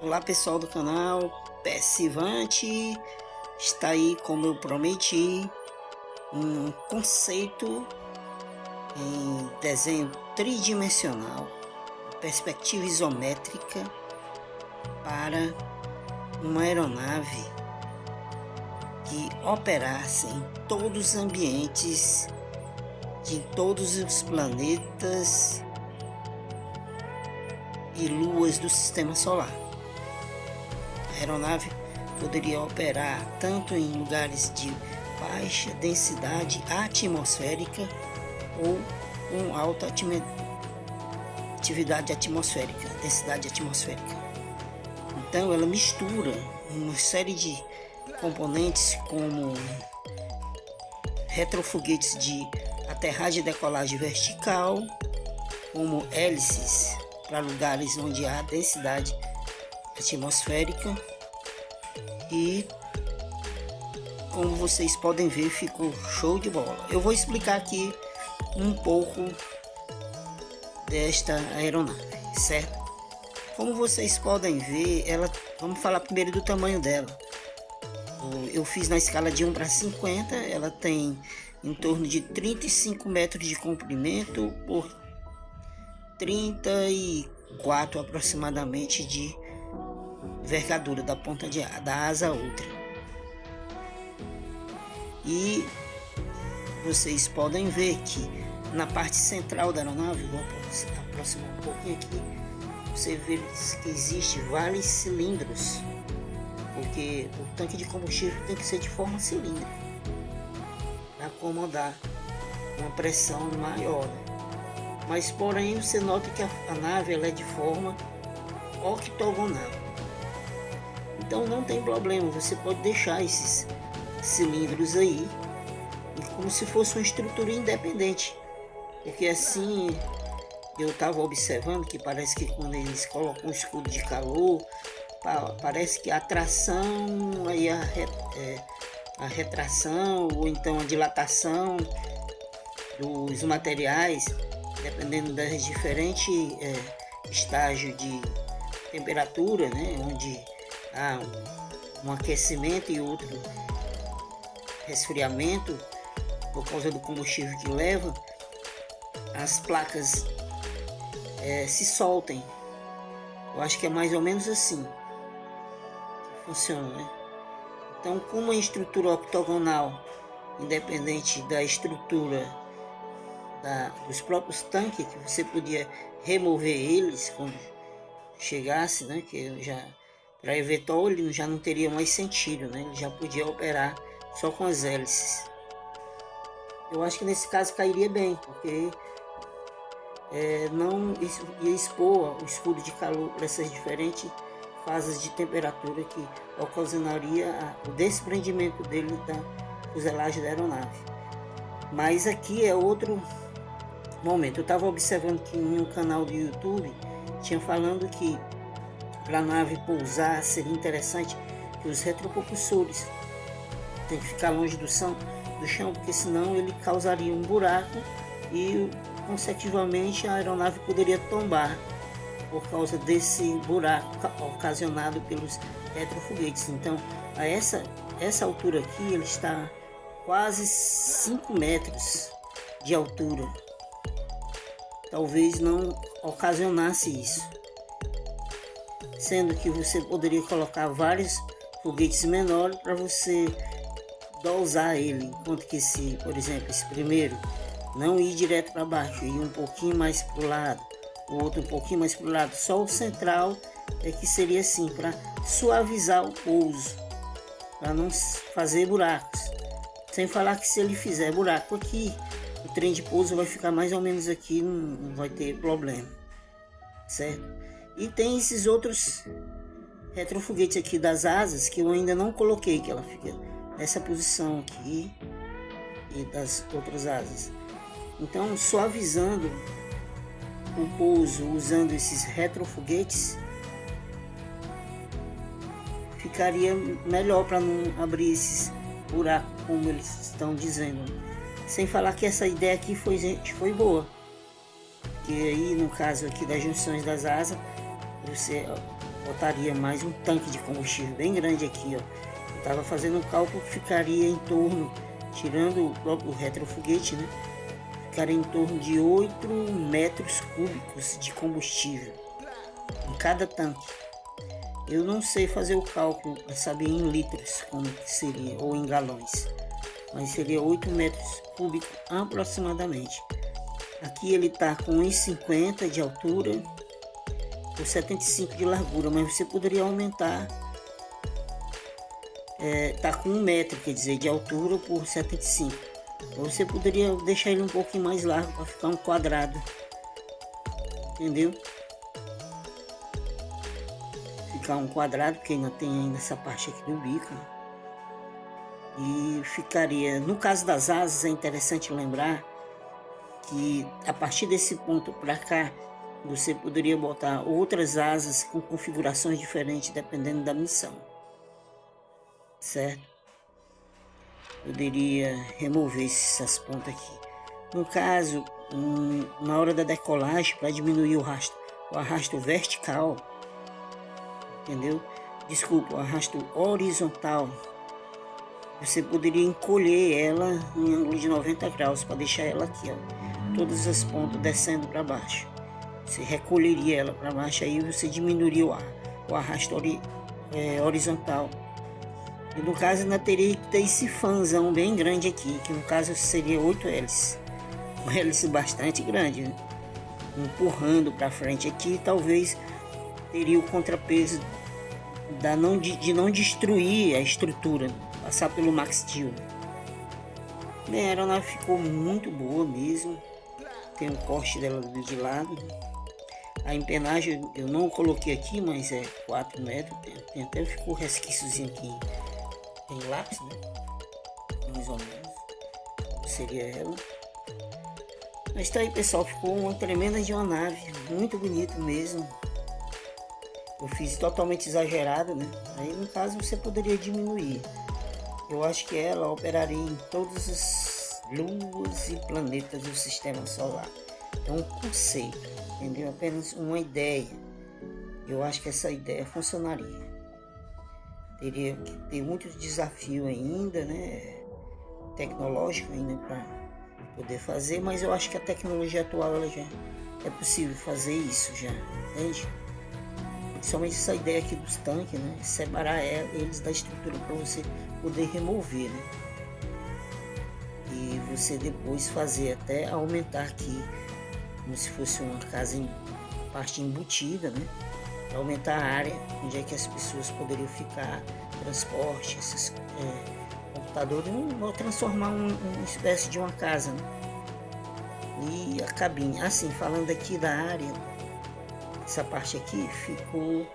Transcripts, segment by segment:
Olá pessoal do canal Persivante, está aí como eu prometi, um conceito em desenho tridimensional, perspectiva isométrica para uma aeronave que operasse em todos os ambientes de todos os planetas e luas do sistema solar. A aeronave poderia operar tanto em lugares de baixa densidade atmosférica ou com alta atividade atmosférica, densidade atmosférica. Então ela mistura uma série de componentes como retrofoguetes de aterragem e decolagem vertical, como hélices para lugares onde há densidade atmosférica, e como vocês podem ver, ficou show de bola. Eu vou explicar aqui um pouco desta aeronave, certo? Como vocês podem ver, vamos falar primeiro do tamanho dela. Eu fiz na escala de 1 para 50, ela tem em torno de 35 metros de comprimento por 34 aproximadamente de envergadura da ponta da asa outra. E vocês podem ver que na parte central da aeronave, vou aproximar um pouquinho aqui, você vê que existe vários cilindros, porque o tanque de combustível tem que ser de forma cilíndrica para acomodar uma pressão maior, né? Mas porém você nota que a nave ela é de forma octogonal. Então não tem problema, você pode deixar esses cilindros aí como se fosse uma estrutura independente, porque assim eu estava observando que parece que quando eles colocam um escudo de calor, parece que a tração, aí a retração ou então a dilatação dos materiais, dependendo das diferentes estágios de temperatura, né, onde há um aquecimento e outro resfriamento por causa do combustível que leva, as placas se soltem. Eu acho que é mais ou menos assim que funciona, né? Então, como a estrutura octogonal, independente da estrutura dos próprios tanques, que você podia remover eles quando chegasse, né? Que já para eVTOL ele já não teria mais sentido, né? Ele já podia operar só com as hélices. Eu acho que nesse caso cairia bem, porque não ia expor o escudo de calor para essas diferentes fases de temperatura que ocasionaria o desprendimento dele da fuselagem da aeronave. Mas aqui é outro momento. Eu estava observando que em um canal do YouTube tinha falando que para a nave pousar seria interessante que os retropropulsores tem que ficar longe do chão, porque senão ele causaria um buraco e consecutivamente a aeronave poderia tombar por causa desse buraco ocasionado pelos retrofoguetes. Então a essa altura aqui ele está quase 5 metros de altura. Talvez não ocasionasse isso, sendo que você poderia colocar vários foguetes menores para você dosar ele, enquanto que se, por exemplo, esse primeiro não ir direto para baixo, ir um pouquinho mais para o lado, o outro um pouquinho mais para o lado, só o central é que seria assim, para suavizar o pouso, para não fazer buracos. Sem falar que se ele fizer buraco aqui, o trem de pouso vai ficar mais ou menos aqui, não vai ter problema, certo? E tem esses outros retrofoguetes aqui das asas que eu ainda não coloquei, que ela fica nessa posição aqui e das outras asas. Então, suavizando o pouso usando esses retrofoguetes, ficaria melhor para não abrir esses buracos como eles estão dizendo. Sem falar que essa ideia aqui foi boa, que aí no caso aqui das junções das asas você botaria mais um tanque de combustível bem grande aqui, ó. Eu estava fazendo um cálculo que ficaria em torno, tirando o retrofoguete, né? Ficaria em torno de 8 metros cúbicos de combustível em cada tanque. Eu não sei fazer o cálculo para saber em litros como que seria, ou em galões, mas seria 8 metros cúbicos aproximadamente. Aqui ele está com 1,50 de altura por 75 de largura, mas você poderia aumentar. Tá com 1 metro, quer dizer, de altura por 75. Ou você poderia deixar ele um pouquinho mais largo para ficar um quadrado, entendeu? Ficar um quadrado, porque ainda tem ainda essa parte aqui do bico, né? E ficaria, no caso das asas, é interessante lembrar que a partir desse ponto para cá você poderia botar outras asas com configurações diferentes dependendo da missão, certo? Poderia remover essas pontas aqui. No caso, na hora da decolagem, para diminuir o arrasto vertical, entendeu? Desculpa, o arrasto horizontal, você poderia encolher ela em ângulo de 90 graus para deixar ela aqui, ó, todas as pontas descendo para baixo. Você recolheria ela para baixo, aí você diminuiria o arrasto horizontal. E no caso ainda teria que ter esse fãzão bem grande aqui, que no caso seria 8 hélices. Uma hélice bastante grande, né? Empurrando para frente aqui, talvez teria o contrapeso de não destruir a estrutura, passar pelo Max Steel. Bem, a aeronave ficou muito boa mesmo. Tem um corte dela de lado. A empenagem eu não coloquei aqui, mas é 4 metros. Tem até ficou resquíciozinho aqui em lápis, né? Mais ou menos. Seria ela. Mas tá aí, pessoal. Ficou uma tremenda de uma nave. Muito bonito mesmo. Eu fiz totalmente exagerado, né? Aí no caso você poderia diminuir. Eu acho que ela operaria em todas as luas e planetas do sistema solar. É um conceito, entendeu? Apenas uma ideia. Eu acho que essa ideia funcionaria. Teria que ter muitos desafios ainda, né? Tecnológico ainda para poder fazer, mas eu acho que a tecnologia atual ela já é possível fazer isso já, entende? Principalmente essa ideia aqui dos tanques, né? Separar eles da estrutura para você poder remover, né? E você depois fazer até aumentar aqui, como se fosse uma casa em parte embutida, né? Para aumentar a área onde é que as pessoas poderiam ficar, transporte, esses computadores, ou transformar uma espécie de uma casa, né? E a cabine, assim, falando aqui da área, essa parte aqui ficou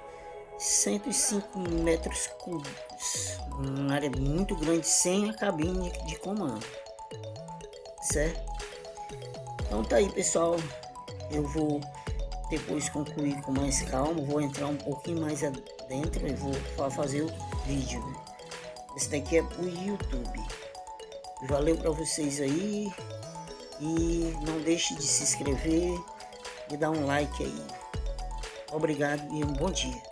105 metros cúbicos, uma área muito grande sem a cabine de comando, certo? Então tá aí, pessoal, eu vou depois concluir com mais calma, vou entrar um pouquinho mais adentro e vou fazer outro vídeo, né? Esse daqui é pro YouTube. Valeu para vocês aí e não deixe de se inscrever e dar um like aí. Obrigado e um bom dia.